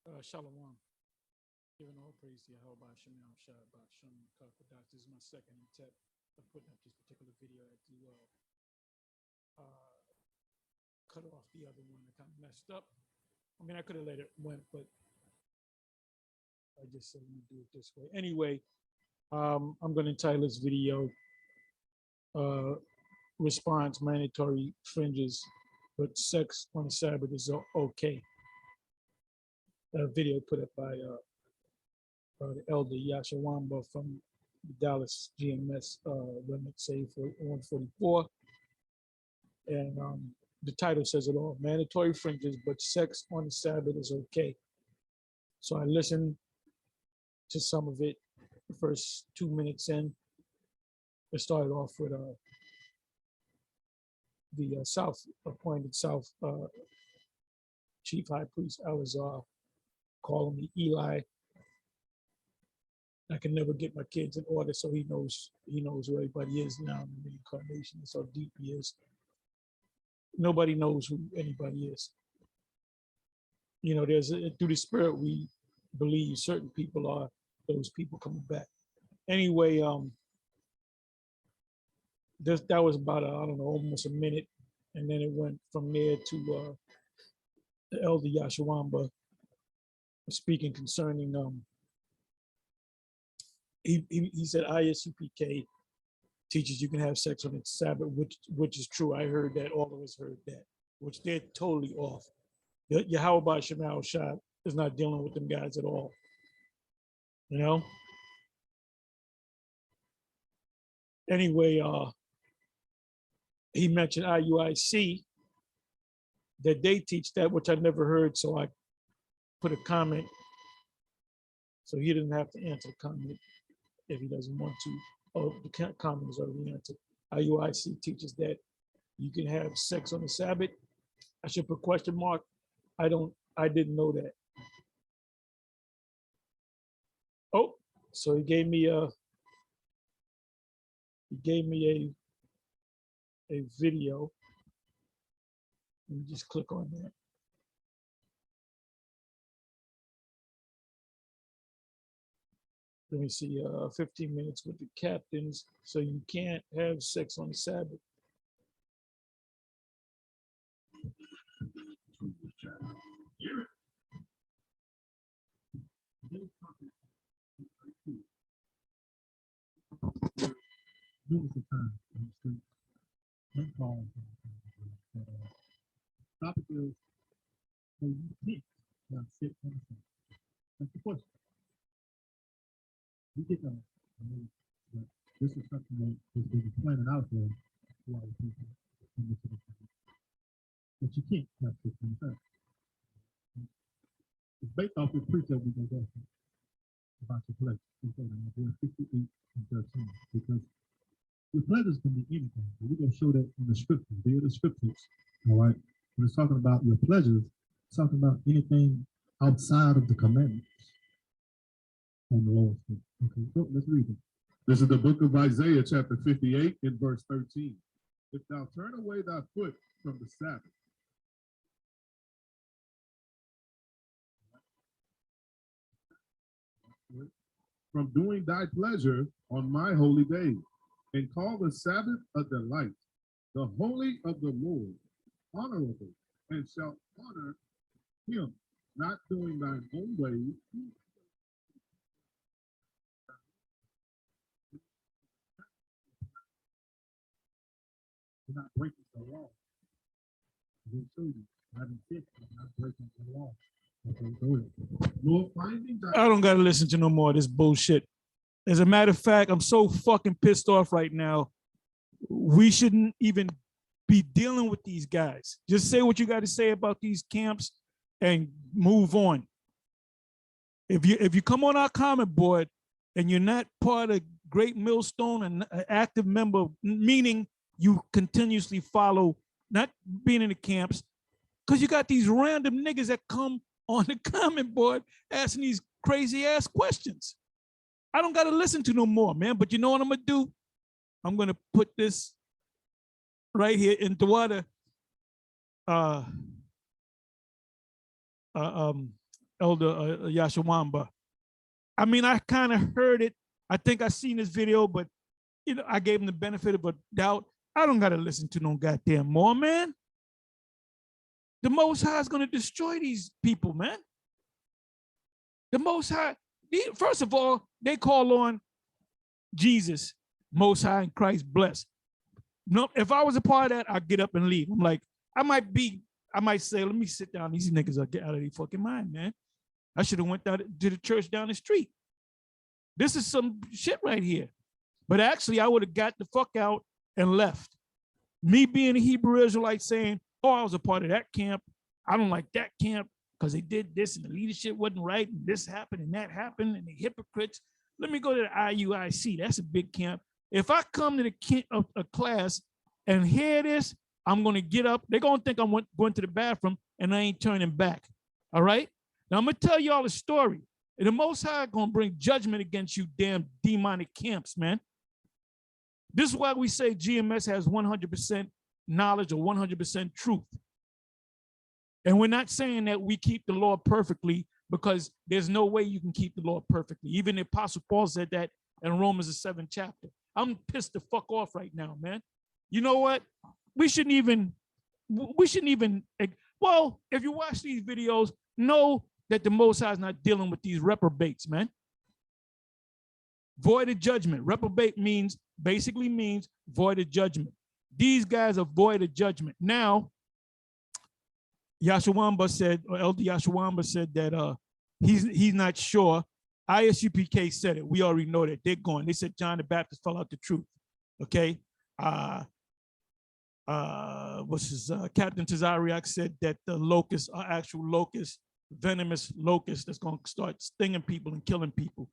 Shalom. Giving all praise to Yahweh Shemal Shah Shem Kakodak. This is my second attempt of putting up this particular video at the cut off the other one. I kind of messed up. I mean, I could have let it went, but I just said let me do it this way. Anyway, I'm going to entitle this video "Response Mandatory Fringes, but Sex on the Sabbath is okay." A video put up by the elder Yashawamba from the Dallas GMS Remnant Save for 144. And the title says it all: mandatory fringes, but sex on the Sabbath is okay. So I listened to some of it the first 2 minutes in. It started off with the appointed South Chief High Priest Elazar calling me Eli. I can never get my kids in order, so he knows who everybody is now in the reincarnation. That's how deep he is. Nobody knows who anybody is. You know, through the spirit we believe certain people are those people coming back. Anyway, that was about I don't know, almost a minute, and then it went from there to the elder Yashawamba speaking concerning he said ISUPK teaches you can have sex on the Sabbath, which is true. I heard that. All of us heard that, which they're totally off. Yahweh Shemal Shah is not dealing with them guys at all. You know. Anyway, he mentioned IUIC that they teach that, which I never heard. So I put a comment, so he didn't have to answer the comment if he doesn't want to. Oh, the comment is already answered. IUIC teaches that you can have sex on the Sabbath. I should put question mark. I didn't know that. Oh, so he gave me a video. Let me just click on that. Let me see, 15 minutes with the captains. So you can't have sex on the Sabbath. Topic is, so you can't have sex on the Sabbath. That's the question. We get that. This is something that has been planted out there to a lot of people. But you can't have sex on the Sabbath. It's based off the precept we go back about your pleasure. It's in Isaiah 58 and 13. Because your pleasures can be anything. But we're going to show that in the scriptures. They are the scriptures. All right. When it's talking about your pleasures, it's talking about anything outside of the commandments on the Lord's Day. Okay, so let's read it. This is the book of Isaiah, chapter 58, in verse 13. If thou turn away thy foot from the Sabbath, from doing thy pleasure on my holy days, and call the Sabbath a delight, the holy of the Lord honorable, and shall honor him, not doing thine own ways. You're not breaking the law. We'll show you. Having sex, you're not breaking the law. Okay, go ahead. Lord, finding that I don't gotta listen to no more of this bullshit. As a matter of fact, I'm so fucking pissed off right now. We shouldn't even be dealing with these guys. Just say what you got to say about these camps and move on. If you come on our comment board and you're not part of Great Millstone and an active member, meaning you continuously follow, not being in the camps, because you got these random niggas that come on the comment board asking these crazy ass questions. I don't got to listen to no more, man. But you know what I'm gonna do? I'm gonna put this right here in Dawada Elder Yashawamba. I mean, I kind of heard it. I think I seen this video, but I gave him the benefit of a doubt. I don't gotta listen to no goddamn more, man. The Most High is gonna destroy these people, man. The Most High, first of all, they call on Jesus, Most High and Christ blessed. No, if I was a part of that, I'd get up and leave. I'm like, I might say, let me sit down. These niggas are get out of their fucking mind, man. I should have went down to the church down the street. This is some shit right here. But actually, I would have got the fuck out and left. Me being a Hebrew Israelite saying, oh, I was a part of that camp. I don't like that camp because they did this and the leadership wasn't right and this happened and that happened and they hypocrites. Let me go to the IUIC. That's a big camp. If I come to the camp, a class and hear this, I'm going to get up. They're going to think I'm going to the bathroom and I ain't turning back. All right? Now, I'm going to tell y'all a story. And the Most High going to bring judgment against you damn demonic camps, man. This is why we say GMS has 100% knowledge or 100% truth. And we're not saying that we keep the law perfectly because there's no way you can keep the law perfectly. Even the Apostle Paul said that in Romans, the 7th chapter. I'm pissed the fuck off right now, man. You know what? We shouldn't even, well, if you watch these videos, know that the Most High is not dealing with these reprobates, man. Void of judgment. Reprobate basically means void of judgment. These guys are void of judgment. Now, Yashawamba said, or Elder Yashawamba said that he's not sure. ISUPK said it. We already know that. They're going. They said John the Baptist fell out the truth. Okay. Captain Tazariak said that the locusts are actual locusts, venomous locusts that's going to start stinging people and killing people,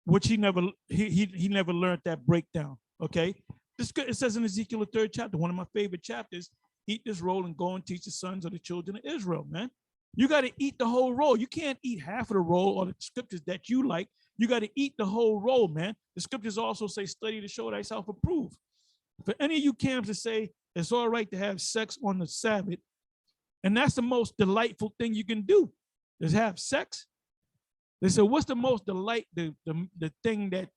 which he never learned that breakdown. Okay. It says in Ezekiel, the 3rd chapter, one of my favorite chapters, eat this roll and go and teach the sons of the children of Israel, man. You got to eat the whole roll. You can't eat half of the roll or the scriptures that you like. You got to eat the whole roll, man. The scriptures also say, study to show thyself approved. For any of you camps that say it's all right to have sex on the Sabbath, and that's the most delightful thing you can do, is have sex. They said, what's the most delight, the thing that,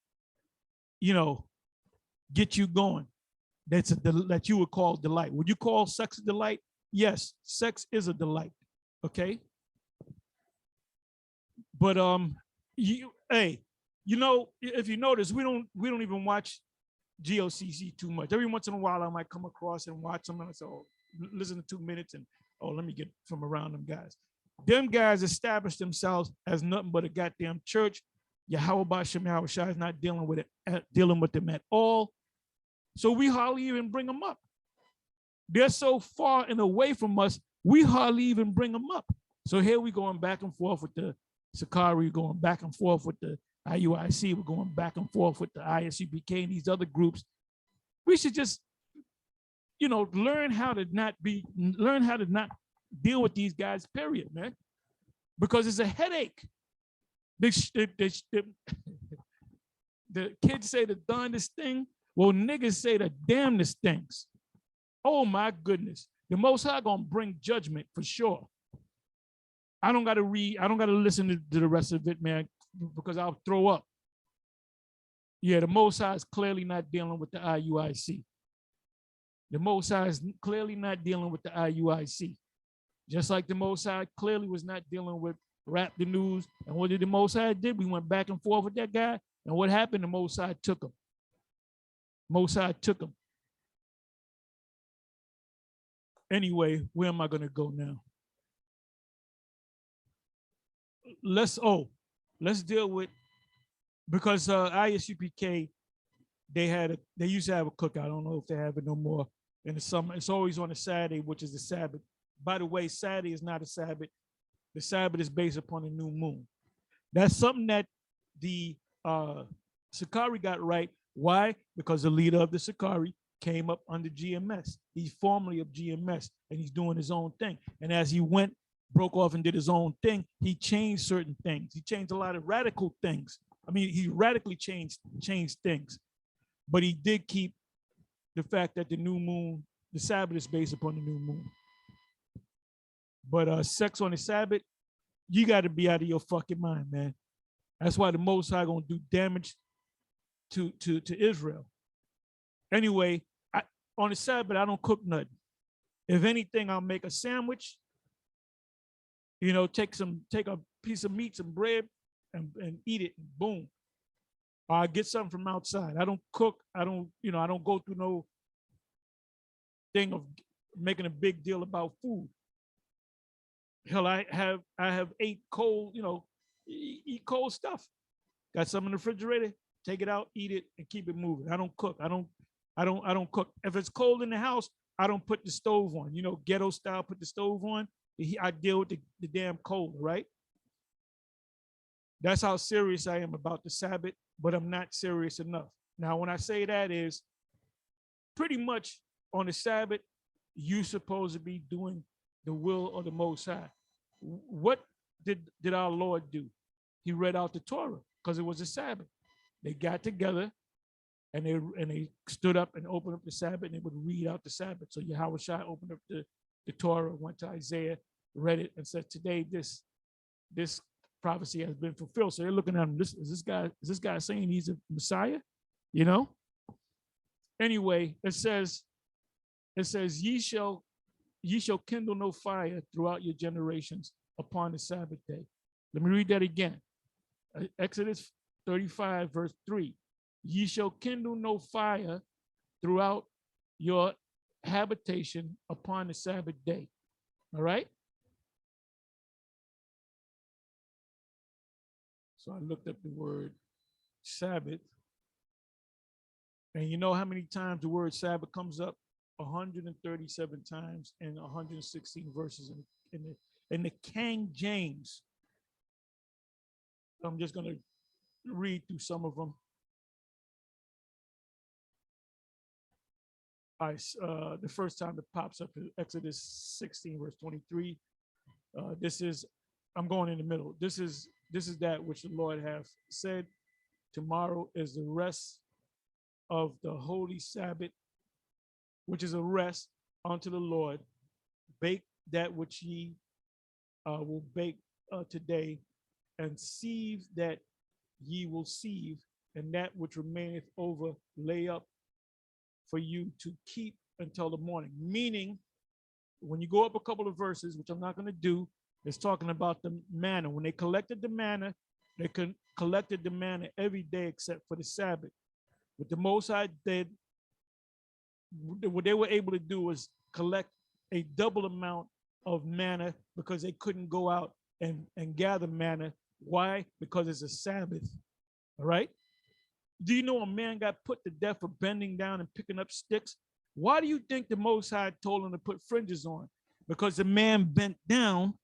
get you going? That you would call delight. Would you call sex a delight? Yes, sex is a delight. Okay. But if you notice, we don't even watch GOCC too much. Every once in a while, I might come across and watch them, and I say, oh, listen to 2 minutes, and let me get from around them guys. Them guys established themselves as nothing but a goddamn church. Yahweh Bashem Yahweh Shai is not dealing with them at all. So we hardly even bring them up. They're so far and away from us, we hardly even bring them up. So here we going back and forth with the Sakari, going back and forth with the IUIC, we're going back and forth with the ISUPK and these other groups. We should just, learn how to not deal with these guys, period, man. Because it's a headache. The kids say the darndest thing. Well, niggas say the damnedest things. Oh my goodness. The Most High gonna bring judgment for sure. I don't gotta listen to the rest of it, man, because I'll throw up. Yeah, the Most High is clearly not dealing with the IUIC. The Most High is clearly not dealing with the IUIC. Just like the Most High clearly was not dealing with Rap the News. And what did the Most High did? We went back and forth with that guy. And what happened? The Most High took him. Most High took him. Anyway, where am I going to go now? Let's deal with, because ISUPK, they used to have a cookout. I don't know if they have it no more in the summer. It's always on a Saturday, which is the Sabbath. By the way, Saturday is not a Sabbath. The Sabbath is based upon the new moon. That's something that the Sakari got right. Why? Because the leader of the Sakari came up under GMS. He's formerly of GMS, and he's doing his own thing. And as he broke off and did his own thing, he changed certain things. He changed a lot of radical things. I mean, he radically changed things. But he did keep the fact that the new moon, the Sabbath is based upon the new moon. But sex on the Sabbath, You got to be out of your fucking mind, man. That's why the Most High gonna do damage to Israel. Anyway, on the Sabbath, I don't cook nothing. If anything, I'll make a sandwich. You know, take a piece of meat, some bread, and eat it. And boom. Or I get something from outside. I don't cook. I don't go through no thing of making a big deal about food. Hell, I have ate cold, eat cold stuff. Got some in the refrigerator, take it out, eat it, and keep it moving. I don't cook. I don't cook. If it's cold in the house, I don't put the stove on. Ghetto style, put the stove on. I deal with the damn cold, right? That's how serious I am about the Sabbath, but I'm not serious enough. Now, when I say that is pretty much on the Sabbath, you're supposed to be doing the will of the Most High. What did our Lord do? He read out the Torah because it was a Sabbath. They got together and they stood up and opened up the Sabbath and they would read out the Sabbath. So Yahweh Shai opened up the Torah, went to Isaiah, read it, and said, today this prophecy has been fulfilled. So they're looking at him, is this guy saying he's a Messiah? Anyway, it says, ye shall kindle no fire throughout your generations upon the Sabbath day. Let me read that again. Exodus 35, verse 3. Ye shall kindle no fire throughout your habitation upon the Sabbath day. All right? So I looked up the word Sabbath. And you know how many times the word Sabbath comes up? 137 times in 116 verses in the King James. I'm just going to read through some of them. The first time it pops up is Exodus 16, verse 23. I'm going in the middle. This is that which the Lord hath said. Tomorrow is the rest of the holy Sabbath, which is a rest unto the Lord. Bake that which ye will bake today, and sieve that ye will sieve, and that which remaineth over lay up for you to keep until the morning. Meaning, when you go up a couple of verses, which I'm not going to do, it's talking about the manna. When they collected the manna, they collected the manna every day except for the Sabbath. What the Most High did, what they were able to do was collect a double amount of manna because they couldn't go out and gather manna. Why? Because it's a Sabbath. All right. Do you know a man got put to death for bending down and picking up sticks? Why do you think the Most High told him to put fringes on? Because the man bent down.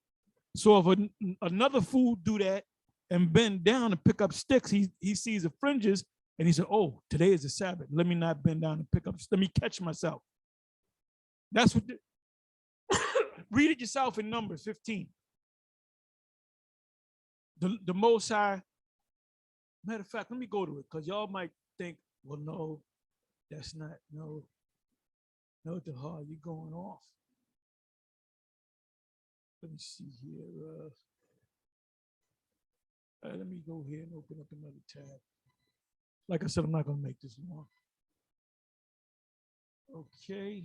So if another fool do that and bend down and pick up sticks, he sees the fringes and he said, oh, today is the Sabbath. Let me not bend down and pick up. Let me catch myself. That's what. Read it yourself in Numbers 15. The Most High. Matter of fact, let me go to it because y'all might think, well, no, that's not, no, the hard, you're going off. Let me see here. Let me go here and open up another tab. Like I said, I'm not going to make this long. Okay.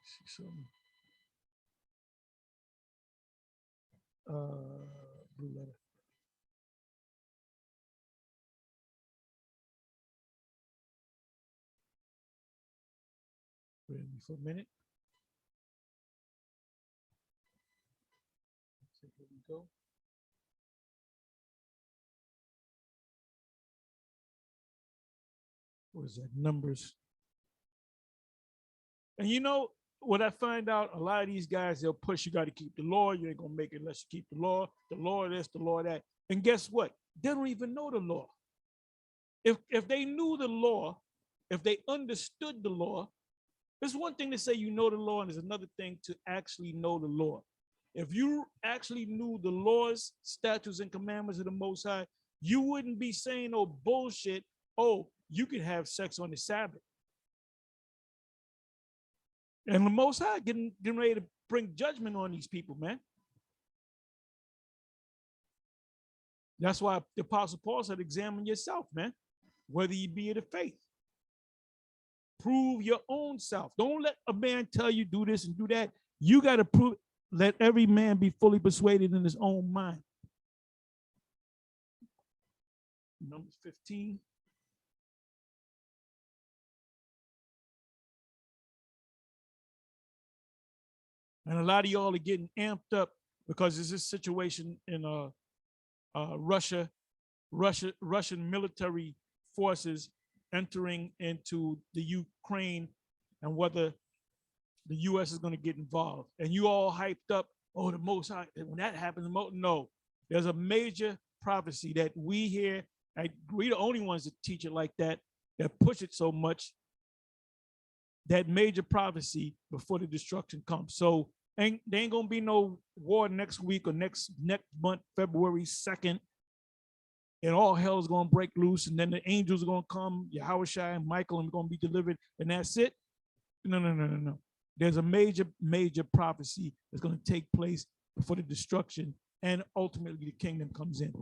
See something. Blue letter. Wait for a minute. So here we go. What is that? Numbers. And you know what I find out? A lot of these guys, they'll push, you got to keep the law. You ain't going to make it unless you keep the law this, the law that. And guess what? They don't even know the law. If they knew the law, if they understood the law, it's one thing to say you know the law, and there's another thing to actually know the law. If you actually knew the laws, statutes, and commandments of the Most High, you wouldn't be saying no bullshit, oh, you can have sex on the Sabbath. And the Most High getting ready to bring judgment on these people, man. That's why the Apostle Paul said, examine yourself, man, whether you be of the faith. Prove your own self. Don't let a man tell you do this and do that. You got to prove. Let every man be fully persuaded in his own mind. Numbers 15. And a lot of y'all are getting amped up because there's this situation in Russian military forces entering into the Ukraine, and whether the U.S. is going to get involved. And you all hyped up, oh, the Most High. When that happens, no, there's a major prophecy that we hear. We're the only ones that teach it like that push it so much. That major prophecy before the destruction comes. So there ain't gonna be no war next week or next month, February 2nd, and all hell is gonna break loose, and then the angels are gonna come, Yahushua and Michael, and gonna be delivered, and that's it. No. There's a major prophecy that's gonna take place before the destruction, and ultimately the kingdom comes in.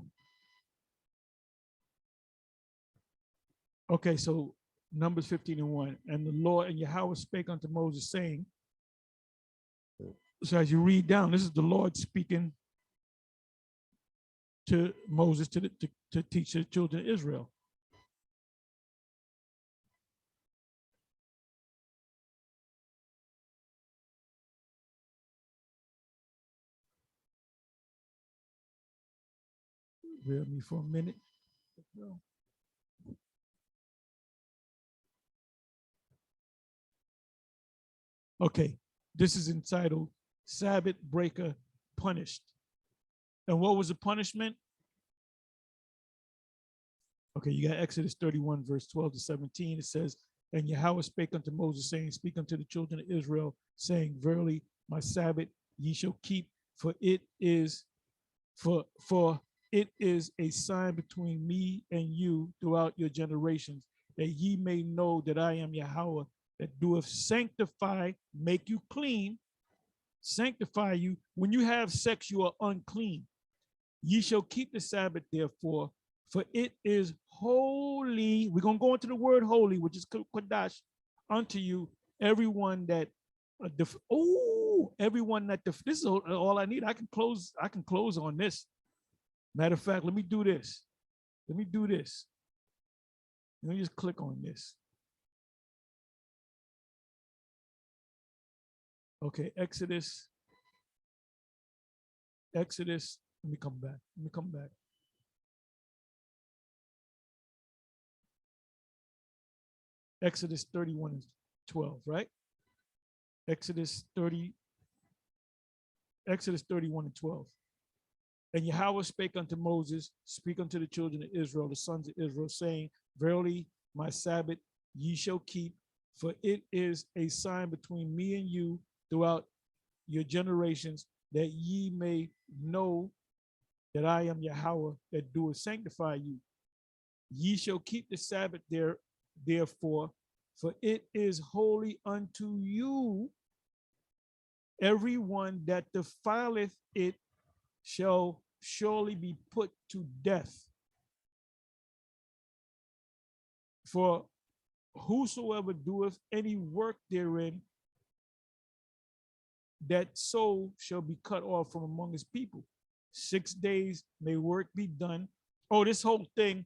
Okay, so Numbers 15:1, and the Lord and Yahweh spake unto Moses, saying, so as you read down, this is the Lord speaking to Moses to teach the children of Israel. Bear me for a minute. Okay, this is entitled Sabbath Breaker Punished. And what was the punishment? Okay, you got Exodus 31, verse 12 to 17. It says, and Yahweh spake unto Moses, saying, speak unto the children of Israel, saying, verily my Sabbath ye shall keep, for it is a sign between me and you throughout your generations, that ye may know that I am Yahweh, that doeth sanctify, make you clean, sanctify you. When you have sex, you are unclean. Ye shall keep the Sabbath, therefore, for it is holy. We're going to go into the word holy, which is Kodash, unto you, everyone that, this is all I need. I can close on this. Matter of fact, let me do this. Let me just click on this. Okay, Exodus. Let me come back. Exodus 31 and 12, right? Exodus 31 and 12. And Yahweh spake unto Moses, speak unto the children of Israel, the sons of Israel, saying, verily my Sabbath ye shall keep, for it is a sign between me and you throughout your generations, that ye may know that I am Yahweh, that doeth sanctify you. Ye shall keep the Sabbath therefore, for it is holy unto you. Everyone that defileth it shall surely be put to death. For whosoever doeth any work therein, that soul shall be cut off from among his people. 6 days may work be done. Oh, this whole thing,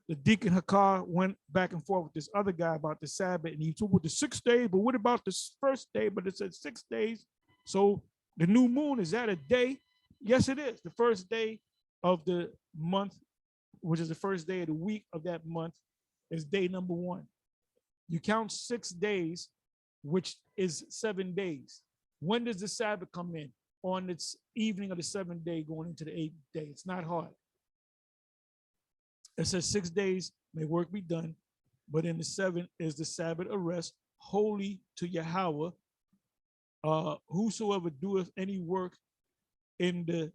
the deacon Hakar went back and forth with this other guy about the Sabbath, and he told with the 6 days, but what about the first day? But it said 6 days. So the new moon, is that a day? Yes, it is. The first day of the month, which is the first day of the week of that month, is day number 1. You count 6 days, which is 7 days. When does the Sabbath come in? On its evening of the 7th day, going into the 8th day. It's not hard. It says 6 days may work be done, but in the 7th is the Sabbath of rest, holy to Yahweh. Whosoever doeth any work in the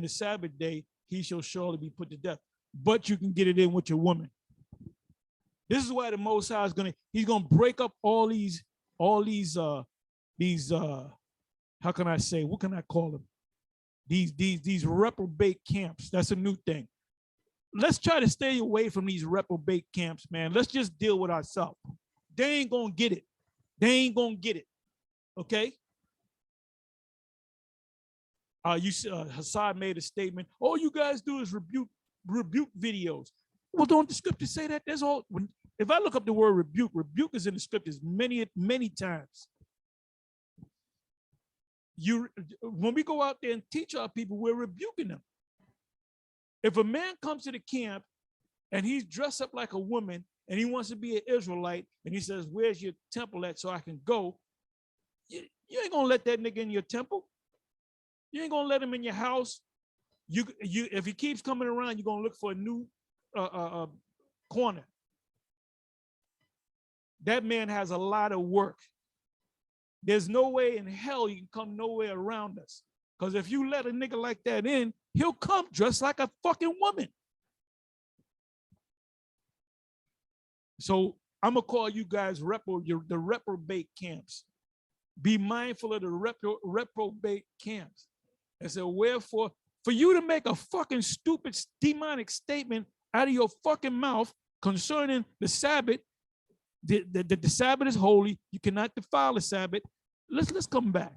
Sabbath day, he shall surely be put to death. But you can get it in with your woman. This is why the Most High he's gonna break up all these all these how can I say, what can I call them? These reprobate camps. That's a new thing. Let's try to stay away from these reprobate camps, man. Let's just deal with ourselves. They ain't gonna get it. They ain't gonna get it. Okay. Hassad made a statement. All you guys do is rebuke videos. Well, don't the scriptures say that? There's all. If I look up the word rebuke is in the scriptures many times. When we go out there and teach our people, we're rebuking them. If a man comes to the camp and he's dressed up like a woman and he wants to be an Israelite and he says, "Where's your temple at so I can go?" You ain't gonna let that nigga in your temple. You ain't gonna let him in your house. If he keeps coming around, you're gonna look for a new corner. That man has a lot of work. There's no way in hell you can come nowhere around us. Because if you let a nigga like that in, he'll come dressed like a fucking woman. So I'm gonna call you guys the reprobate camps. Be mindful of the reprobate camps. And so wherefore, for you to make a fucking stupid demonic statement out of your fucking mouth concerning the Sabbath, the Sabbath is holy. You cannot defile the Sabbath. Let's come back.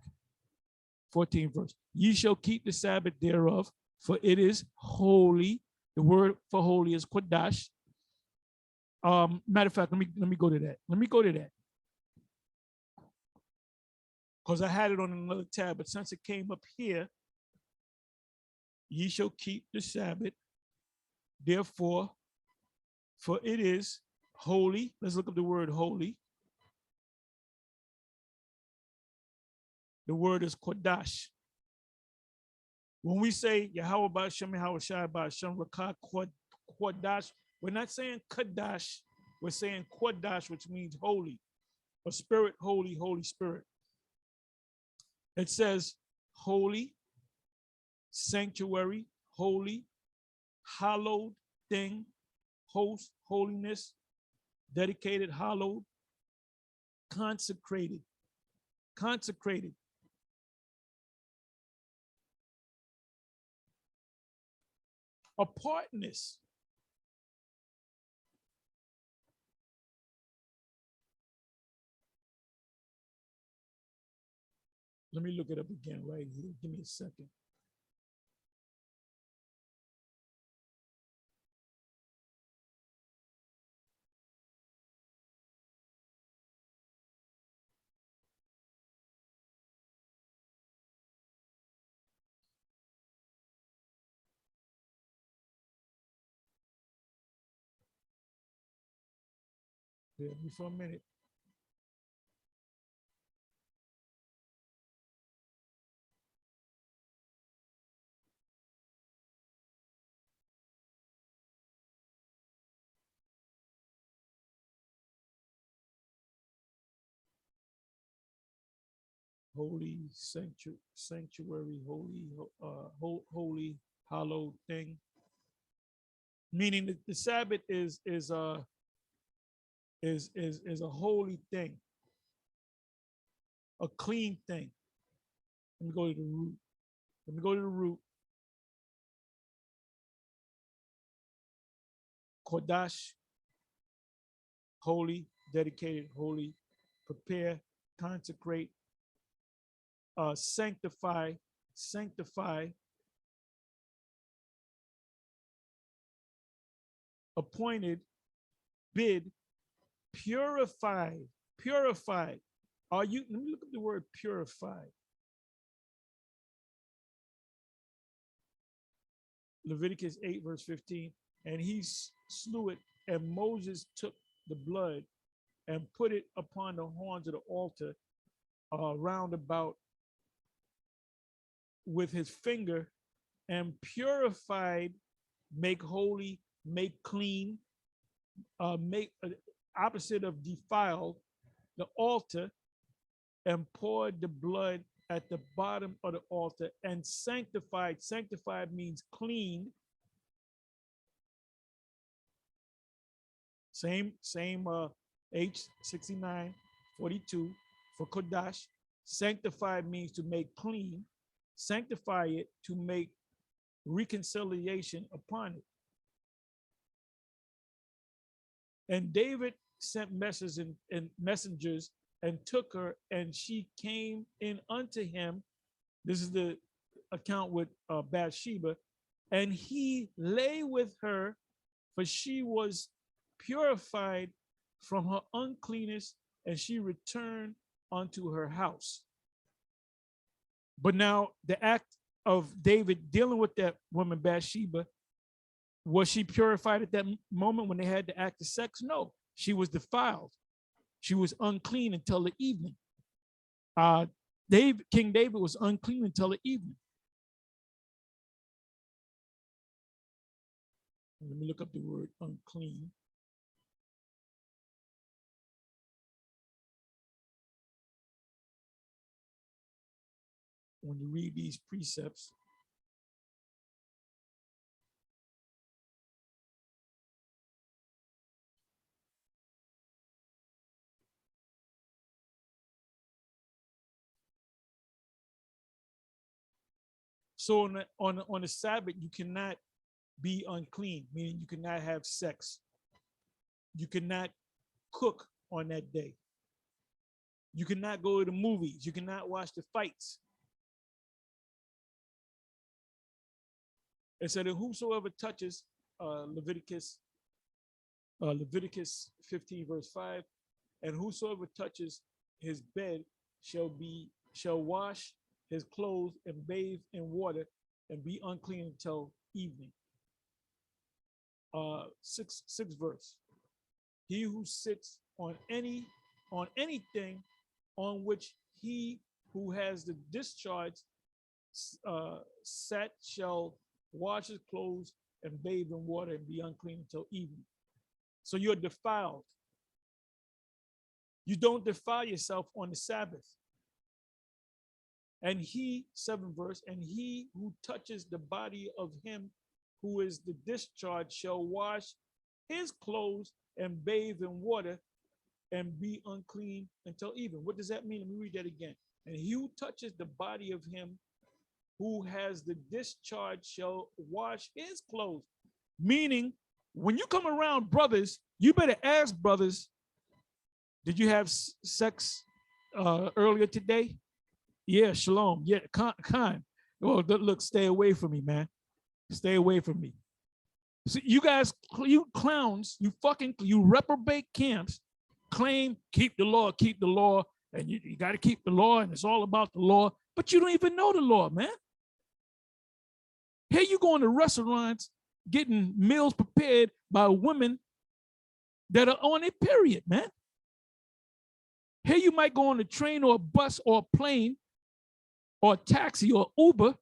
14th verse. Ye shall keep the Sabbath thereof, for it is holy. The word for holy is Kodash. Matter of fact, let me go to that. Let me go to that. Because I had it on another tab, but since it came up here, ye shall keep the Sabbath, therefore, for it is holy. Let's look up the word holy. The word is Kodash. When we say Yahweh Ba'Shem, Yahweh Shai Ba'Shem, Rakah Kodash, we're not saying Kodash, we're saying Kodash, which means holy, a spirit, holy, Holy Spirit. It says holy, sanctuary, holy, hallowed thing, host, holiness, dedicated, hallowed, consecrated, consecrated. Apartness. Let me look it up again right here. Give me a second. Bear with me for a minute. Holy sanctuary, holy, hallowed thing. Meaning that the Sabbath is a holy thing, a clean thing. Let me go to the root. Let me go to the root. Kodash, holy, dedicated, holy, prepare, consecrate, sanctify, appointed, bid, purified. Are you, let me look at the word purified. Leviticus 8, verse 15. And he slew it, and Moses took the blood and put it upon the horns of the altar round about with his finger, and purified, make holy, make clean, make opposite of defile, the altar, and poured the blood at the bottom of the altar, and sanctified. Sanctified means clean. Same H69, 42. for Kodash. Sanctify means to make clean. Sanctify it to make reconciliation upon it. And David sent messengers and took her, and she came in unto him. This is the account with Bathsheba. And he lay with her, for she was purified from her uncleanness, and she returned unto her house. But now the act of David dealing with that woman Bathsheba, was she purified at that moment when they had the act of sex? No, she was defiled. She was unclean until the evening. King David was unclean until the evening. Let me look up the word unclean. When you read these precepts, so on the Sabbath, you cannot be unclean, meaning you cannot have sex. You cannot cook on that day. You cannot go to the movies. You cannot watch the fights. It said, whosoever touches Leviticus 15, verse 5, and whosoever touches his bed shall wash his clothes and bathe in water and be unclean until evening. 6th verse. He who sits on anything on which he who has the discharge sat shall wash his clothes and bathe in water and be unclean until evening. So you're defiled. You don't defile yourself on the Sabbath. And he, 7th verse, and he who touches the body of him who is the discharge shall wash his clothes and bathe in water and be unclean until evening. What does that mean? Let me read that again. And he who touches the body of him who has the discharge shall wash his clothes. Meaning, when you come around brothers, you better ask brothers, did you have sex earlier today? Yeah, shalom. Yeah, Khan. Well, look, stay away from me, man. Stay away from me. So you guys, you clowns, you reprobate camps, claim keep the law, and you got to keep the law, and it's all about the law, but you don't even know the law, man. Here you go in the restaurants getting meals prepared by women that are on a period, man. Here you might go on a train or a bus or a plane or a taxi or Uber,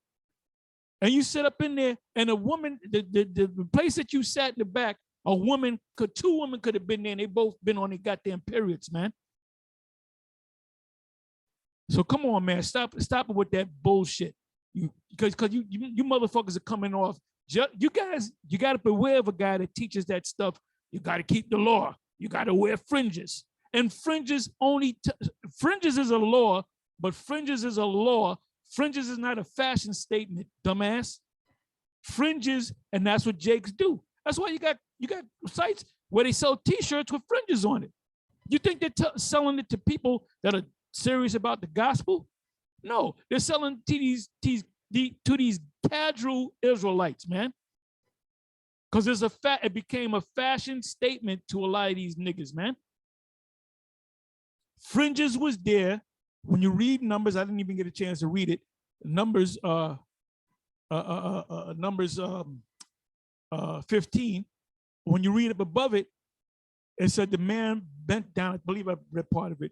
and you sit up in there, and a woman, the place that you sat in the back, two women could have been there, and they both been on their goddamn periods, man. So come on, man, stop it with that bullshit. Because you motherfuckers are coming off. You guys, you got to beware of a guy that teaches that stuff. You got to keep the law. You got to wear fringes. And fringes fringes is a law, but fringes is a law. Fringes is not a fashion statement, dumbass. Fringes, and that's what Jakes do. That's why you got sites where they sell T-shirts with fringes on it. You think they're selling it to people that are serious about the gospel? No, they're selling to these casual Israelites, man. Because it became a fashion statement to a lot of these niggas, man. Fringes was there. When you read Numbers, I didn't even get a chance to read it. Numbers 15. When you read up above it, it said the man bent down. I believe I read part of it,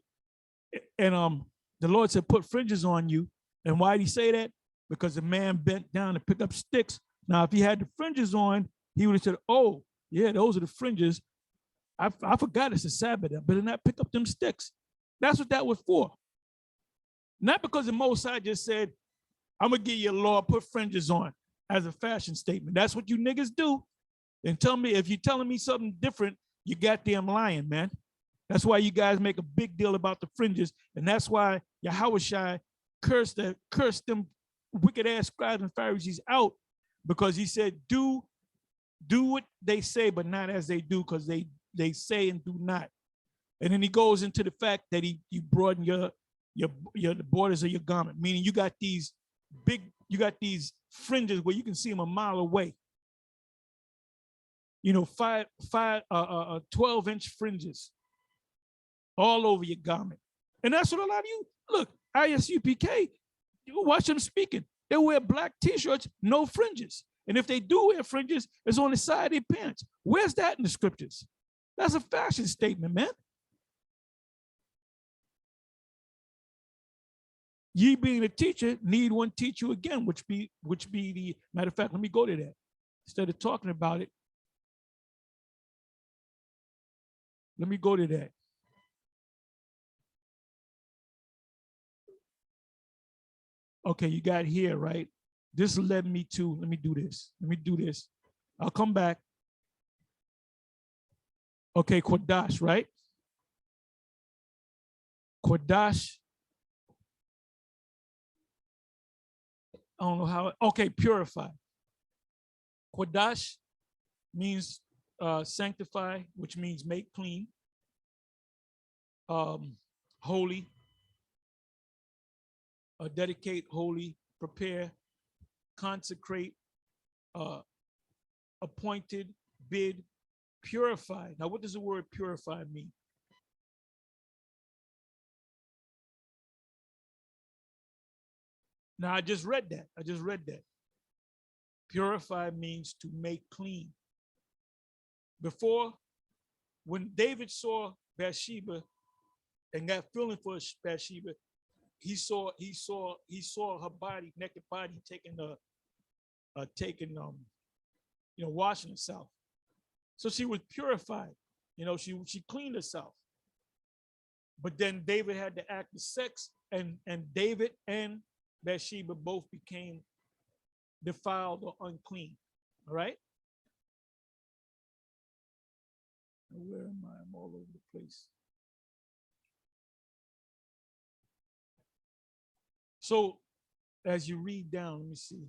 and the Lord said, "Put fringes on you." And why did he say that? Because the man bent down to pick up sticks. Now, if he had the fringes on, he would have said, "Oh, yeah, those are the fringes. I forgot it's a Sabbath. I better not pick up them sticks." That's what that was for. Not because the Most High just said, "I'm going to give you a law, put fringes on," as a fashion statement. That's what you niggas do. And tell me, if you're telling me something different, you goddamn lying, man. That's why you guys make a big deal about the fringes, and that's why Yahushua cursed them wicked ass scribes and Pharisees out, because he said, do what they say, but not as they do, because they say and do not. And then he goes into the fact that you broaden the borders of your garment, meaning you got these fringes where you can see them a mile away. 12-inch fringes all over your garment. And that's what a lot of you look, ISUPK, you watch them speaking. They wear black t-shirts, no fringes. And if they do wear fringes, it's on the side of their pants. Where's that in the scriptures? That's a fashion statement, man. Ye being a teacher, need one teach you again, which be the matter of fact, let me go to that. Instead of talking about it, let me go to that. Okay, you got here, right? This led me to, let me do this. I'll come back. Okay, Kodash, right? Kodash. I don't know how, okay, purify. Kodash means sanctify, which means make clean. Holy. Dedicate, holy, prepare, consecrate, appointed, bid, purify. Now, what does the word purify mean? Now, I just read that. Purify means to make clean. Before, when David saw Bathsheba and got feeling for Bathsheba, he saw her body, naked body, washing herself. So she was purified. She cleaned herself. But then David had to act the sex, and David and Bathsheba both became defiled or unclean. All right. Where am I? I'm all over the place. So as you read down, let me see.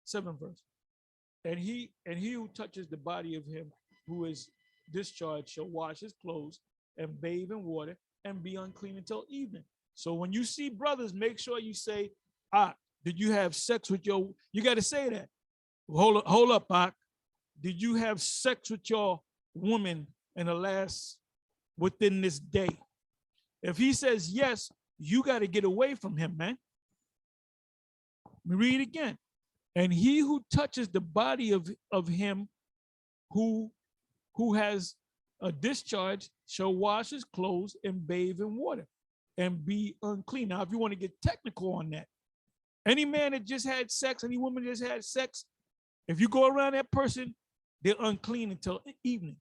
7th verse. And he who touches the body of him who is discharged shall wash his clothes and bathe in water and be unclean until evening. So when you see brothers, make sure you say, did you have sex with you got to say that. Hold up, did you have sex with your woman within this day? If he says yes, you got to get away from him, man. Let me read it again. And he who touches the body of him who has a discharge shall wash his clothes and bathe in water and be unclean. Now, if you want to get technical on that, any man that just had sex, any woman that just had sex, if you go around that person, they're unclean until evening.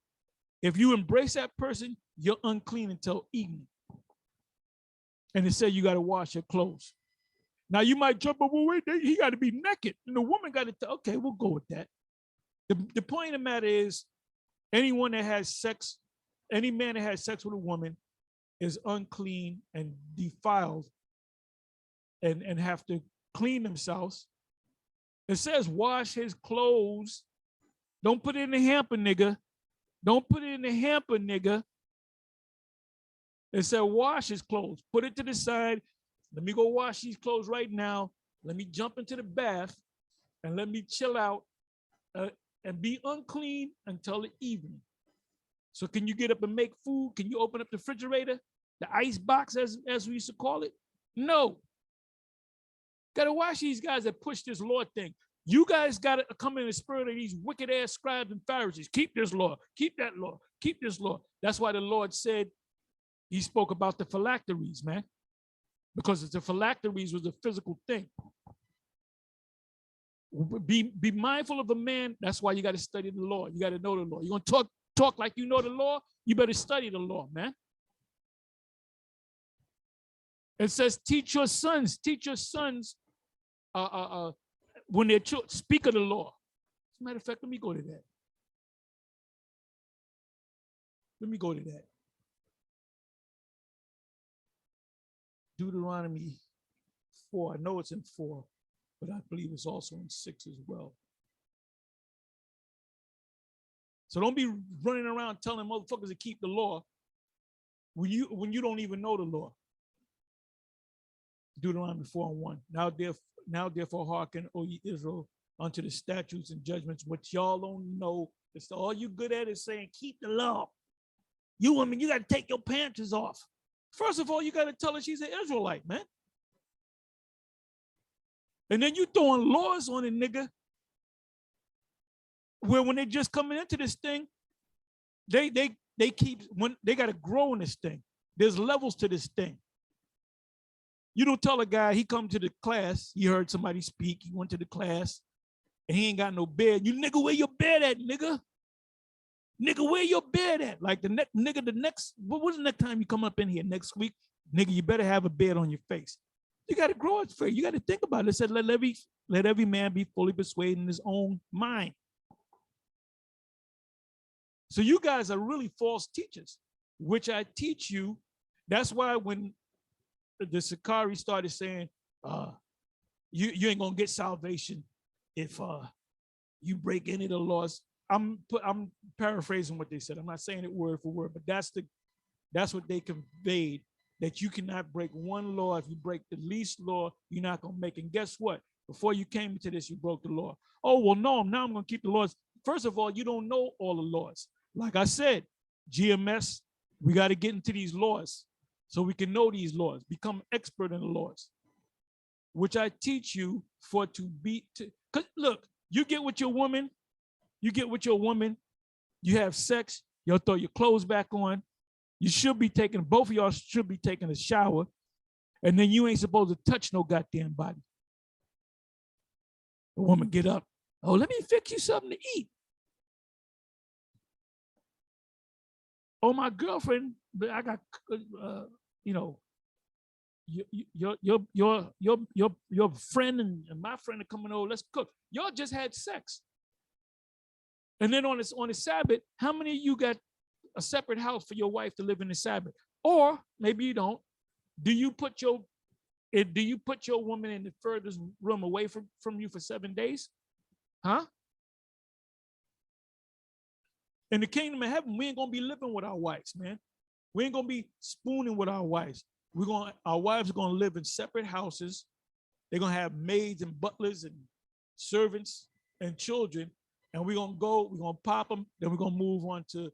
If you embrace that person, you're unclean until evening. And it said you got to wash your clothes. Now you might jump up, well, wait, he got to be naked. And the woman got to, okay, we'll go with that. The point of the matter is, any man that has sex with a woman is unclean and defiled and have to clean themselves. It says wash his clothes. Don't put it in the hamper, nigga. Don't put it in the hamper, nigga. It said wash his clothes. Put it to the side. Let me go wash these clothes right now. Let me jump into the bath and let me chill out and be unclean until the evening. So can you get up and make food? Can you open up the refrigerator? The ice box, as we used to call it? No. Got to watch these guys that push this law thing. You guys got to come in the spirit of these wicked ass scribes and Pharisees. Keep this law. Keep that law. Keep this law. That's why the Lord said, he spoke about the phylacteries, man. Because the phylacteries was a physical thing. Be mindful of a man. That's why you got to study the law. You got to know the law. You're going to talk like you know the law. You better study the law, man. It says, teach your sons when they're children, speak of the law. As a matter of fact, let me go to that. Let me go to that. Deuteronomy 4. I know it's in 4, but I believe it's also in 6 as well. So don't be running around telling motherfuckers to keep the law when you don't even know the law. Deuteronomy 4:1. Now therefore hearken, O ye Israel, unto the statutes and judgments which y'all don't know. It's all you good at is saying keep the law. You women, you got to take your panties off. First of all, you got to tell her she's an Israelite, man. And then you throwing laws on a nigga where when they just coming into this thing, they keep, when they got to grow in this thing. There's levels to this thing. You don't tell a guy, he come to the class, he heard somebody speak, he went to the class, and he ain't got no bed. You nigga, where your bed at, nigga? Nigga, where your bed at? Like the next, what's the next time you come up in here next week? Nigga, you better have a bed on your face. You got to grow it for you. You got to think about it. It said, let every man be fully persuaded in his own mind. So you guys are really false teachers, which I teach you. That's why when the Sakari started saying, you ain't gonna get salvation if you break any of the laws. I'm paraphrasing what they said. I'm not saying it word for word, but that's what they conveyed, that you cannot break one law. If you break the least law, you're not gonna make it. And guess what? Before you came into this, you broke the law. Oh, well, no, now I'm gonna keep the laws. First of all, you don't know all the laws. Like I said, GMS, we got to get into these laws so we can know these laws, become expert in the laws, which I teach you for to be. Because look, you get with your woman, you have sex, you'll throw your clothes back on. You should be taking, both of y'all should be taking a shower, and then you ain't supposed to touch no goddamn body. The woman get up, oh, let me fix you something to eat. Oh, my girlfriend, I got, your friend and my friend are coming over. Let's cook. Y'all just had sex, and then on the Sabbath, how many of you got a separate house for your wife to live in the Sabbath? Or maybe you don't. Do you put your woman in the furthest room away from you for 7 days? Huh? In the kingdom of heaven, we ain't gonna be living with our wives, man. We ain't gonna be spooning with our wives. Our wives are gonna live in separate houses. They're gonna have maids and butlers and servants and children, and we're gonna pop them. Then we're gonna move on to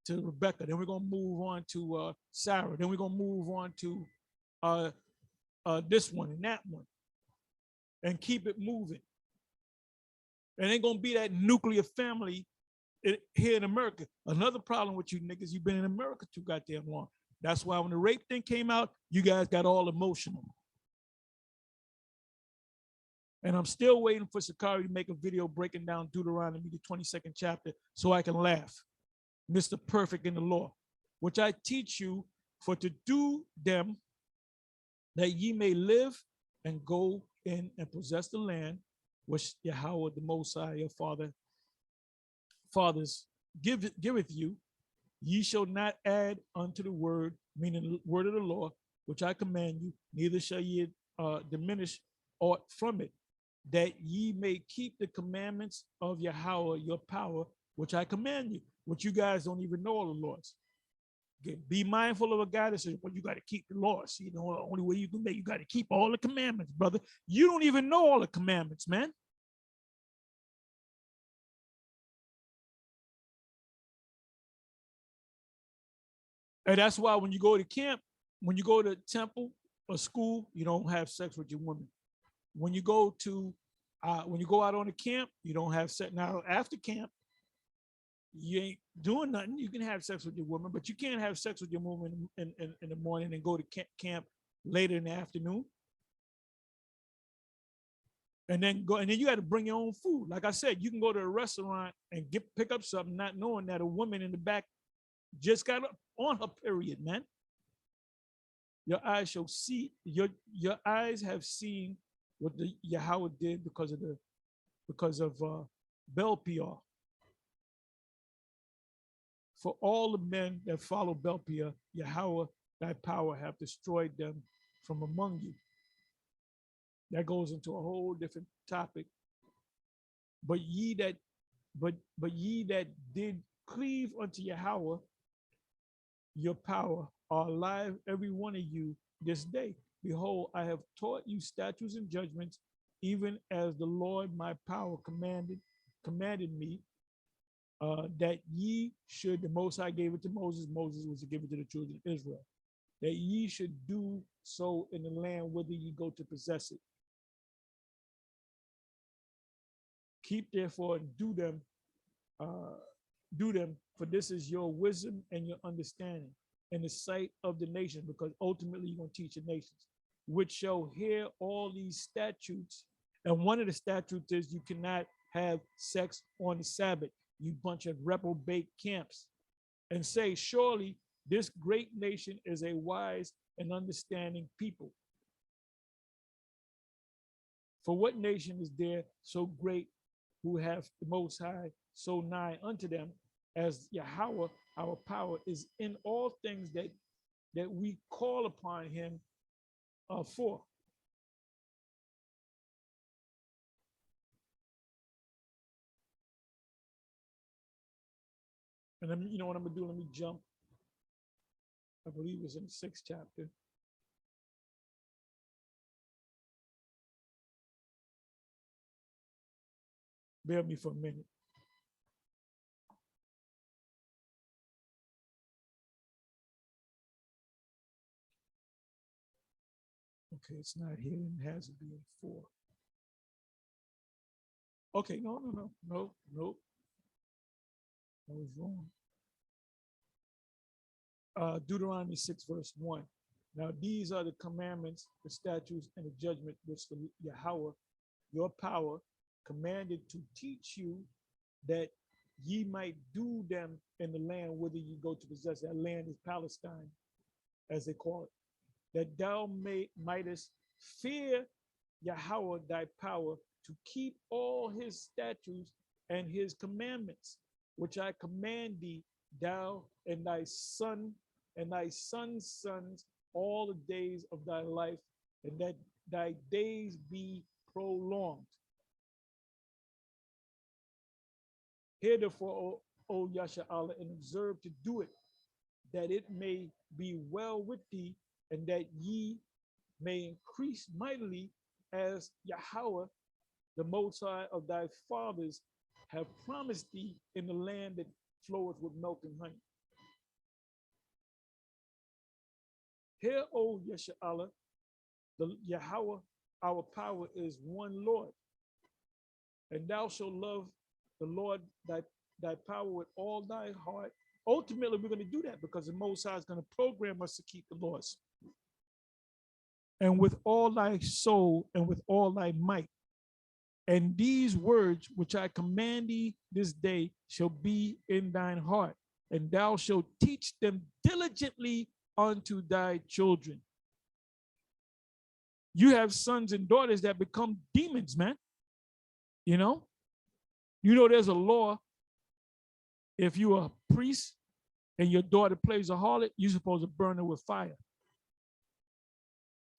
Rebecca. Then we're gonna move on to Sarah. Then we're gonna move on to this one and that one, and keep it moving. It ain't gonna be that nuclear family here in America. Another problem with you niggas, you've been in America too goddamn long. That's why when the rape thing came out, you guys got all emotional. And I'm still waiting for Sakari to make a video breaking down Deuteronomy, the 22nd chapter, so I can laugh. Mr. Perfect in the law, which I teach you for to do them, that ye may live and go in and possess the land which Yahweh, the Most High, your fathers giveth you. Ye shall not add unto the word, meaning the word of the law, which I command you, neither shall ye diminish aught from it, that ye may keep the commandments of Yahweh, your power, which I command you, which you guys don't even know all the laws. Okay. Be mindful of a guy that says, well, you got to keep the laws. You know, the only way you can make, you got to keep all the commandments, brother. You don't even know all the commandments, man. And that's why when you go to camp, when you go to temple or school, you don't have sex with your woman. When you go out on the camp, you don't have sex. Now, after camp, you ain't doing nothing. You can have sex with your woman, but you can't have sex with your woman in the morning and go to camp later in the afternoon. And then you got to bring your own food. Like I said, you can go to a restaurant and pick up something, not knowing that a woman in the back just got on her period, man. Your eyes shall see, your eyes have seen what the Yahweh did because of Bel Peor. For all the men that follow Belpia, Yahweh, thy power have destroyed them from among you. That goes into a whole different topic. But ye that did cleave unto Yahweh, your power, are alive, every one of you, this day. Behold, I have taught you statutes and judgments, even as the Lord my power commanded me, that ye should, the Most High gave it to Moses. Moses was to give it to the children of Israel, that ye should do so in the land whither ye go to possess it. Keep therefore and do them, for this is your wisdom and your understanding in the sight of the nation, because ultimately you're going to teach the nations, which shall hear all these statutes. And one of the statutes is you cannot have sex on the Sabbath, you bunch of reprobate camps, and say, surely this great nation is a wise and understanding people. For what nation is there so great who have the Most High so nigh unto them, as Yahweh, our power, is in all things that we call upon him for. And then, you know what I'm gonna do? Let me jump. I believe it's in the 6th chapter. Bear with me for a minute. Okay, it's not here, it has to be in 4. Okay, no. I was wrong. Deuteronomy 6, verse 1. Now these are the commandments, the statutes, and the judgment which the Yahweh, your power, commanded to teach you, that ye might do them in the land whither ye go to possess. That land is Palestine, as they call it. That thou mightest fear Yahweh thy power, to keep all his statutes and his commandments, which I command thee, thou and thy son and thy son's sons, all the days of thy life, and that thy days be prolonged. Hear therefore, O Yasha Allah, and observe to do it, that it may be well with thee, and that ye may increase mightily, as Yahweh, the Most High of thy fathers, have promised thee, in the land that floweth with milk and honey. Hear, O Yasha Allah, the Yahweh, our power, is one Lord, and thou shalt love the Lord thy power with all thy heart. Ultimately, we're going to do that because the Most High is going to program us to keep the laws. And with all thy soul and with all thy might. And these words which I command thee this day shall be in thine heart, and thou shalt teach them diligently unto thy children. You have sons and daughters that become demons, man. You know there's a law. If you're a priest and your daughter plays a harlot, you're supposed to burn her with fire.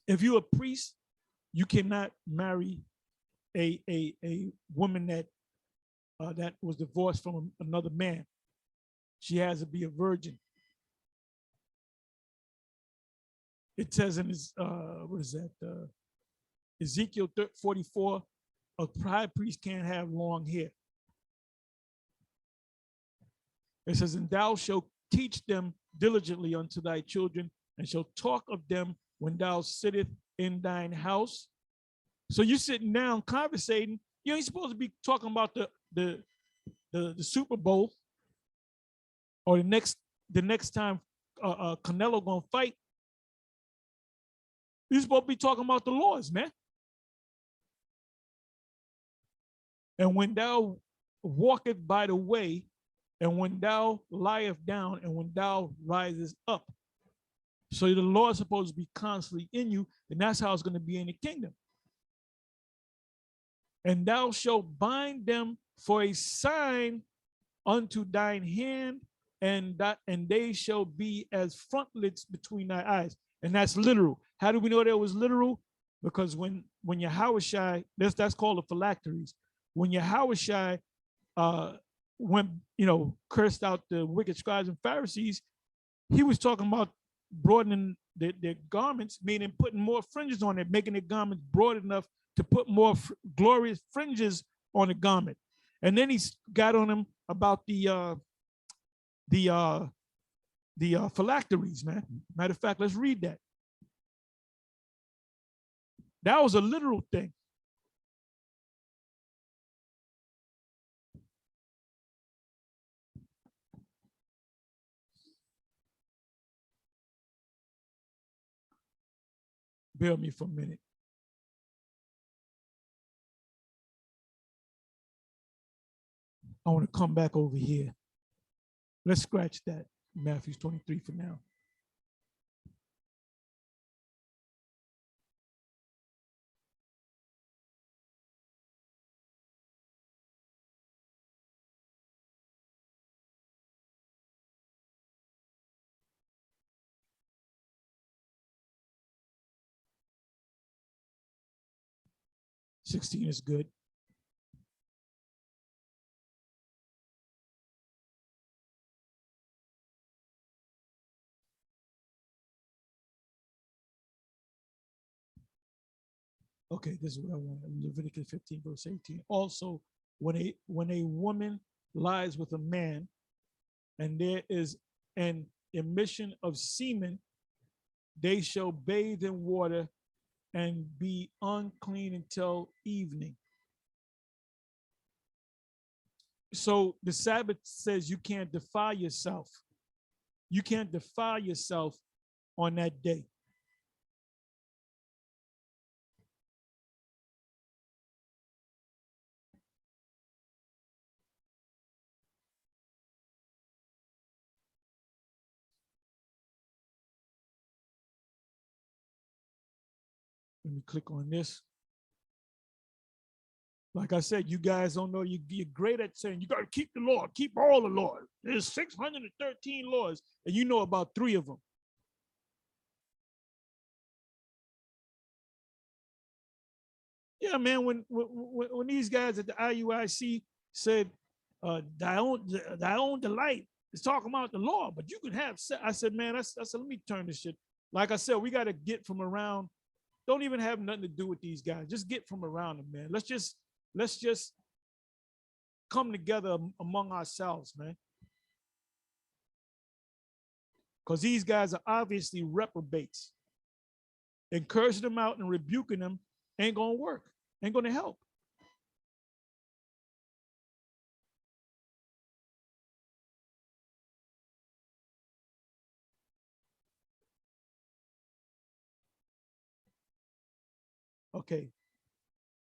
If you're a priest, you cannot marry a woman that was divorced from another man. She has to be a virgin. It says in his, Ezekiel 44, a high priest can't have long hair. It says, and thou shalt teach them diligently unto thy children, and shalt talk of them when thou sittest in thine house. So you're sitting down conversating. You ain't supposed to be talking about the Super Bowl or the next time Canelo gonna fight. You're supposed to be talking about the laws, man. And when thou walkest by the way, and when thou liest down, and when thou risest up. So the law is supposed to be constantly in you, and that's how it's going to be in the kingdom. And thou shalt bind them for a sign unto thine hand, and they shall be as frontlets between thy eyes. And that's literal. How do we know that was literal? Because when Yahushua, that's called the phylacteries. When Yahushua when cursed out the wicked scribes and Pharisees, he was talking about broadening their garments, meaning putting more fringes on it, making their garments broad enough to put more glorious fringes on the garment. And then he got on him about the phylacteries, man. Matter of fact, let's read that. That was a literal thing. Bear with me for a minute. I want to come back over here. Let's scratch that, Matthew 23 for now. $16 is good. Okay, this is what I want. Leviticus 15, verse 18. Also, when a woman lies with a man, and there is an emission of semen, they shall bathe in water and be unclean until evening. So the Sabbath says you can't defile yourself. You can't defile yourself on that day. Let me click on this. Like I said, you guys don't know, you're great at saying you got to keep the law, keep all the laws. There's 613 laws, and you know about 3 of them. Yeah, man, when these guys at the IUIC said, thy own delight is talking about the law, but you can have, I said, man, I said, let me turn this shit. Like I said, we got to get from around, don't even have nothing to do with these guys. Just get from around them, man. Let's just come together among ourselves, man. Because these guys are obviously reprobates. Encouraging them out and rebuking them ain't gonna work, ain't gonna help. Okay,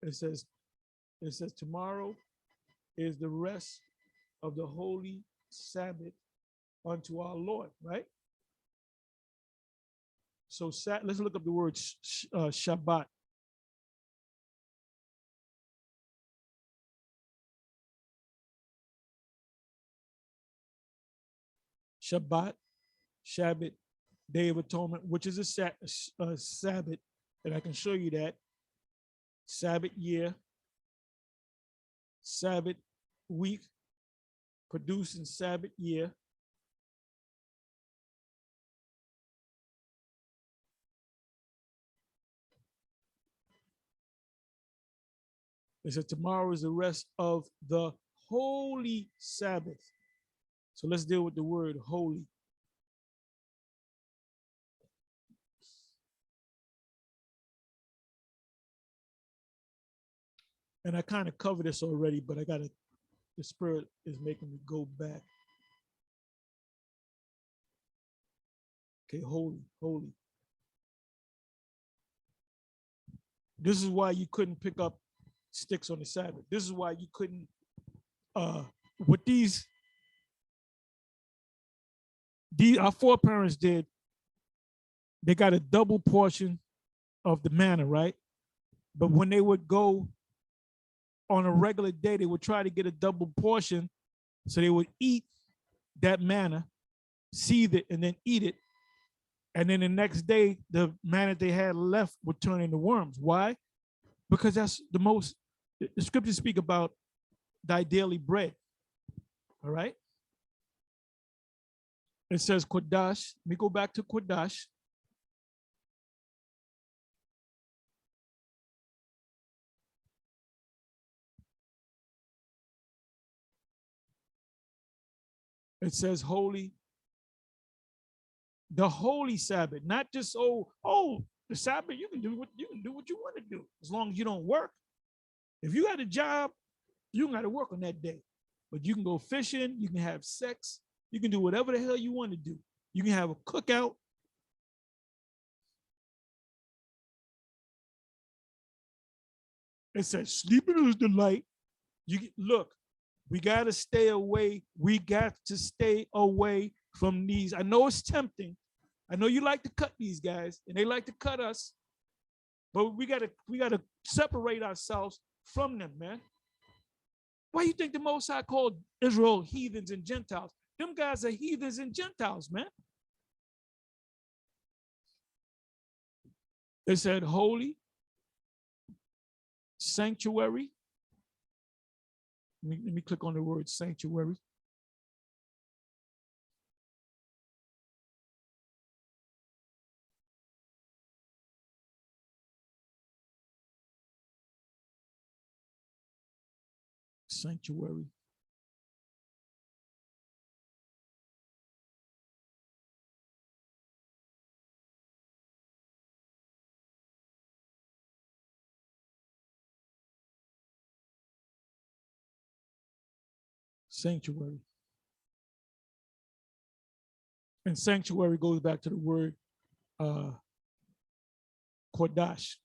it says tomorrow is the rest of the holy Sabbath unto our Lord, right? So let's look up the word Shabbat. Shabbat, Shabbat, Day of Atonement, which is a Sabbath, and I can show you that. Sabbath year, Sabbath week, producing Sabbath year. It says tomorrow is the rest of the holy Sabbath. So let's deal with the word holy. And I kind of covered this already, but the Spirit is making me go back. Okay, holy, holy. This is why you couldn't pick up sticks on the Sabbath. This is why you couldn't, what these our foreparents did, they got a double portion of the manna, right? But when they would go on a regular day, they would try to get a double portion. So they would eat that manna, seethe it, and then eat it. And then the next day, the manna they had left would turn into worms. Why? Because that's the scriptures speak about thy daily bread. All right. It says Kodash. Let me go back to Kodash. It says holy, the holy Sabbath, not just the Sabbath. You can do what you want to do as long as you don't work. If you got a job, you don't got to work on that day. But you can go fishing, you can have sex, you can do whatever the hell you want to do. You can have a cookout. It says sleeping is the light. Look, we got to stay away. We got to stay away from these. I know it's tempting. I know you like to cut these guys and they like to cut us, but we gotta separate ourselves from them, man. Why do you think the Most High called Israel heathens and Gentiles? Them guys are heathens and Gentiles, man. They said holy, sanctuary. Let me click on the word sanctuary. Sanctuary. Sanctuary. And sanctuary goes back to the word Kodash.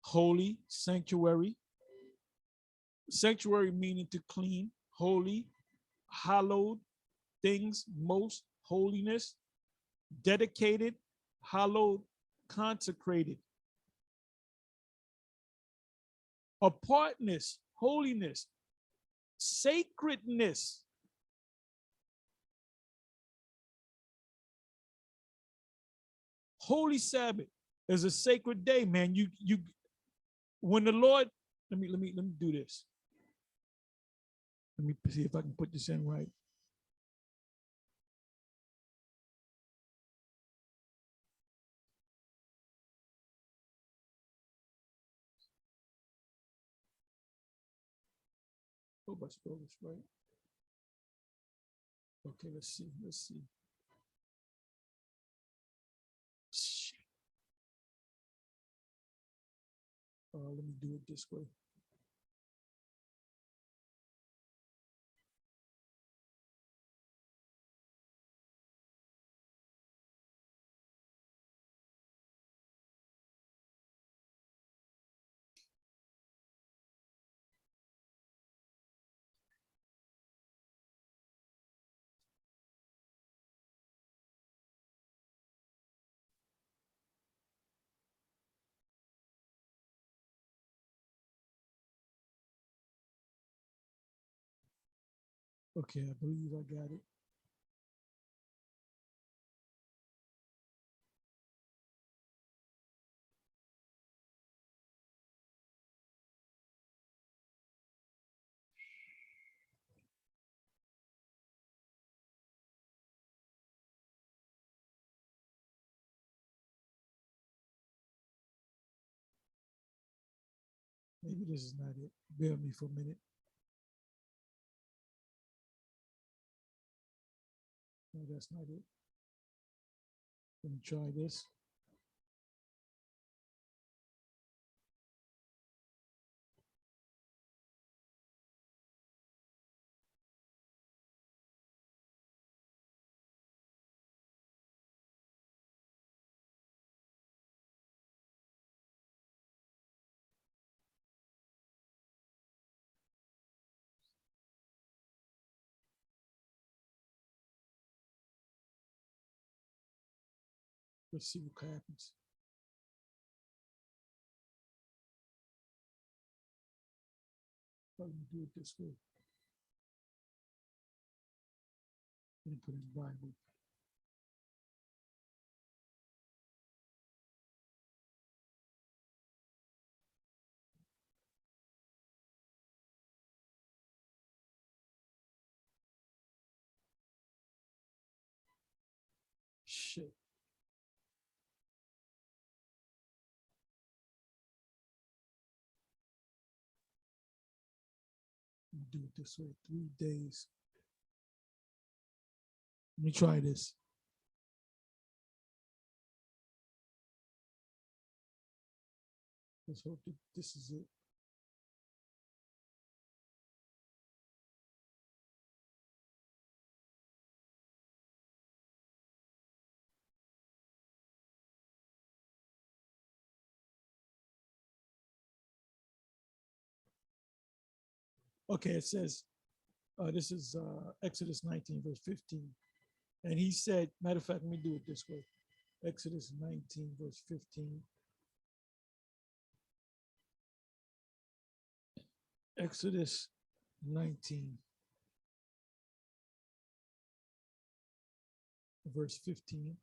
Holy, sanctuary. Sanctuary meaning to clean, holy, hallowed things, most holiness, dedicated, hallowed, consecrated. Apartness, holiness, sacredness. Holy Sabbath is a sacred day, man. You when the Lord, let me do this. Let me see if I can put this in right. Hope I spell this right. Okay, let's see. Shit. Let me do it this way. Okay, I believe I got it. Maybe this is not it. Bear with me for a minute. No, that's not it. Let me try this. Let's see what happens. Let me do it this way. Let me put in Bible. Shit. Do it this way, 3 days. Let me try this. Let's hope that this is it. Okay, it says, this is Exodus 19, verse 15. And he said, matter of fact, let me do it this way. Exodus 19, verse 15. Exodus 19, verse 15.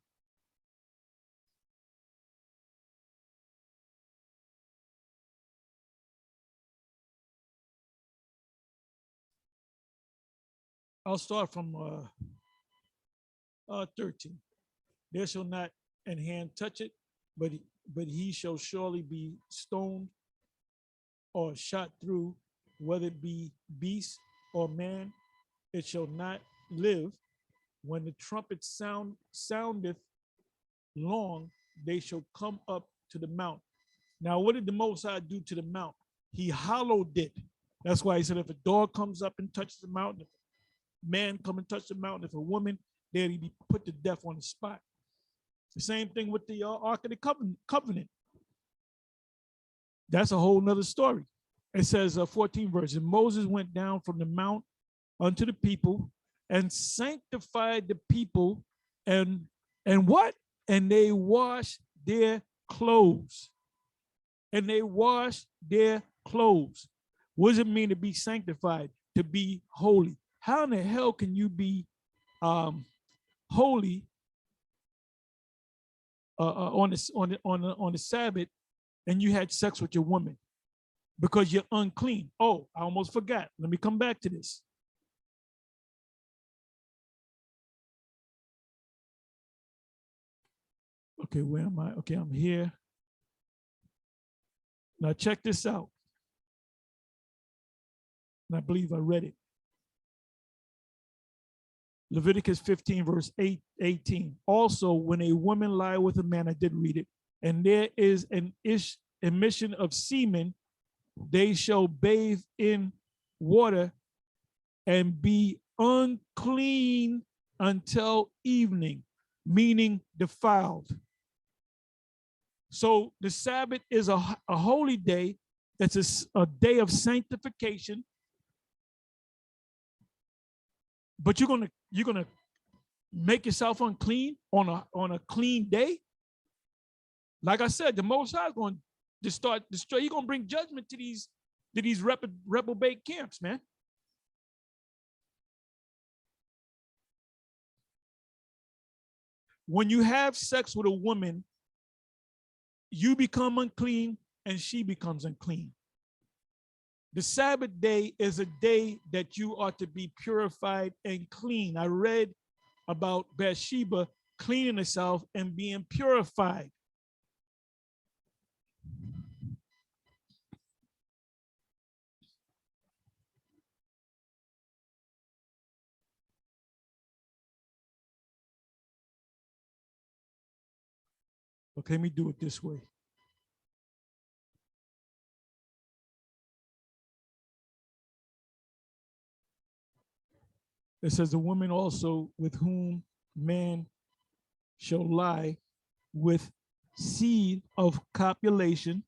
I'll start from 13. There shall not an hand touch it, but he shall surely be stoned or shot through, whether it be beast or man, it shall not live. When the trumpet soundeth long, they shall come up to the mount. Now, what did the Most High do to the mount? He hollowed it. That's why he said, if a dog comes up and touches the mountain, if a man come and touch the mountain, if a woman, they'd be put to death on the spot. The same thing with the Ark of the Covenant. That's a whole nother story. It says 14 verse, and Moses went down from the mount unto the people and sanctified the people and what? And they washed their clothes. And they washed their clothes. What does it mean to be sanctified? To be holy. How in the hell can you be holy on the Sabbath and you had sex with your woman? Because you're unclean. Oh, I almost forgot. Let me come back to this. Okay, where am I? Okay, I'm here. Now check this out. And I believe I read it. Leviticus 15, verse 18. Also, when a woman lie with a man, I did read it, and there is an emission of semen, they shall bathe in water and be unclean until evening, meaning defiled. So the Sabbath is a holy day. It's a day of sanctification. But you're gonna make yourself unclean on a clean day. Like I said, the Most High is going to start destroy. He's gonna bring judgment to these reprobate camps, man. When you have sex with a woman, you become unclean and she becomes unclean. The Sabbath day is a day that you are to be purified and clean. I read about Bathsheba cleaning herself and being purified. Okay, let me do it this way. It says the woman also with whom man shall lie with seed of copulation,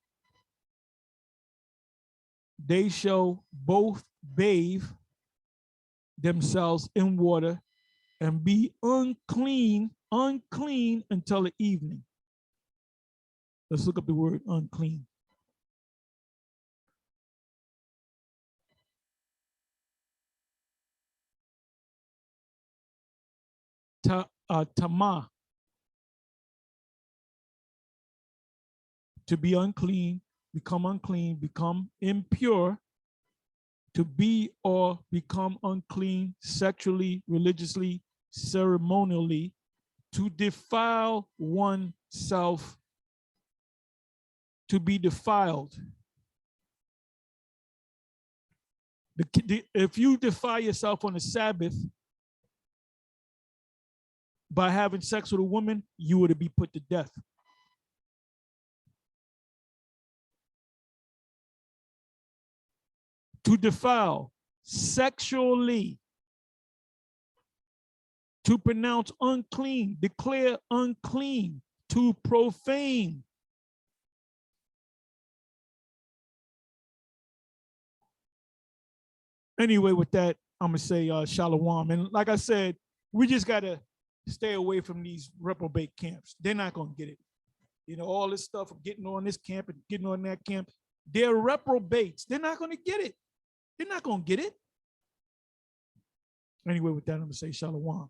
they shall both bathe themselves in water and be unclean until the evening. Let's look up the word unclean. Tama, to be unclean, become impure, to be or become unclean sexually, religiously, ceremonially, to defile oneself, to be defiled. If you defile yourself on the Sabbath by having sex with a woman, you were to be put to death. To defile sexually, to pronounce unclean, declare unclean, to profane. Anyway, with that, I'm gonna say shalom. And like I said, we just gotta stay away from these reprobate camps. They're not gonna get it. You know, all this stuff of getting on this camp and getting on that camp, they're reprobates. They're not gonna get it. They're not gonna get it. Anyway, with that, I'm gonna say shalom.